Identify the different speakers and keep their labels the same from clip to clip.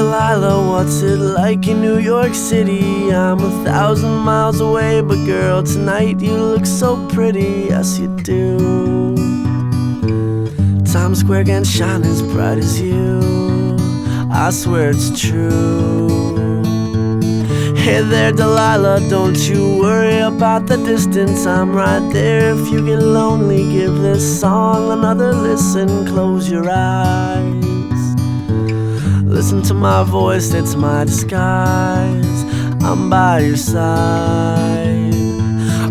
Speaker 1: Delilah, what's it like in New York City? I'm 1,000 miles away, but girl, tonight you look so pretty, yes you do. Times Square can't shine as bright as you, I swear it's true. Hey there, Delilah, don't you worry about the distance, I'm right there. If you get lonely, give this song another listen. Close your eyes, listen to my voice, it's my disguise. I'm by your side.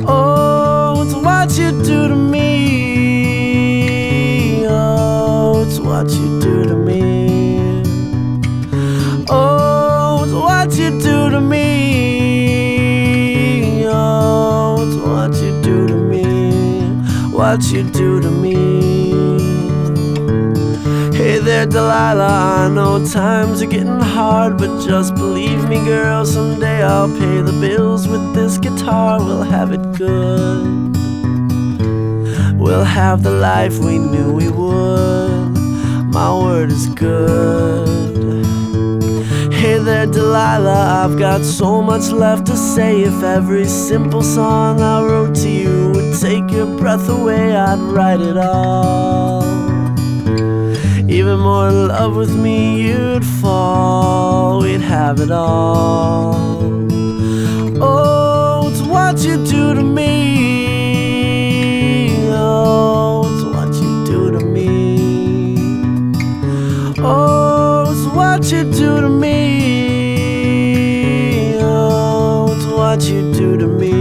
Speaker 1: Oh, it's what you do to me. Oh, it's what you do to me. Oh, it's what you do to me. Oh, it's what you do to me. What you do to me. Hey there, Delilah, I know times are getting hard, but just believe me, girl, someday I'll pay the bills with this guitar. We'll have it good, we'll have the life we knew we would. My word is good. Hey there, Delilah, I've got so much left to say. If every simple song I wrote to you would take your breath away, I'd write it all. Even more in love with me you'd fall, we'd have it all. Oh, it's what you do to me. Oh, it's what you do to me. Oh, it's what you do to me. Oh, it's what you do to me.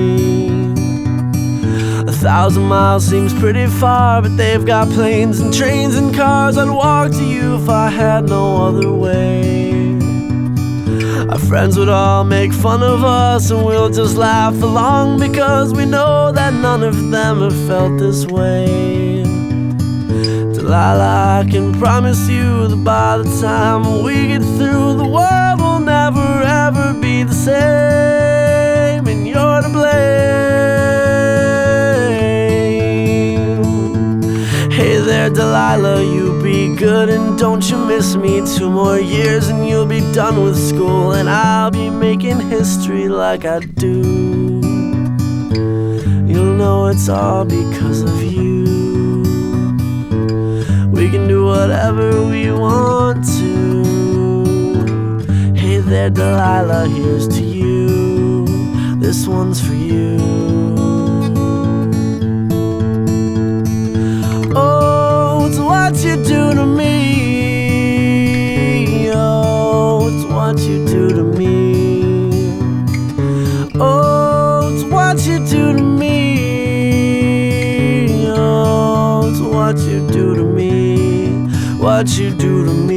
Speaker 1: 1,000 miles seems pretty far, but they've got planes and trains and cars. I'd walk to you if I had no other way. Our friends would all make fun of us, and we'll just laugh along, because we know that none of them have felt this way. Delilah, I can promise you that by the time we get through, the world will never ever be the same, and you're to blame. Hey there, Delilah, you be good and don't you miss me. 2 more years and you'll be done with school, and I'll be making history like I do. You'll know it's all because of you. We can do whatever we want to. Hey there, Delilah, here's to you. This one's for you. What you do to me. Oh, it's what you do to me. Oh, it's what you do to me. Oh, it's what you do to me. What you do to me.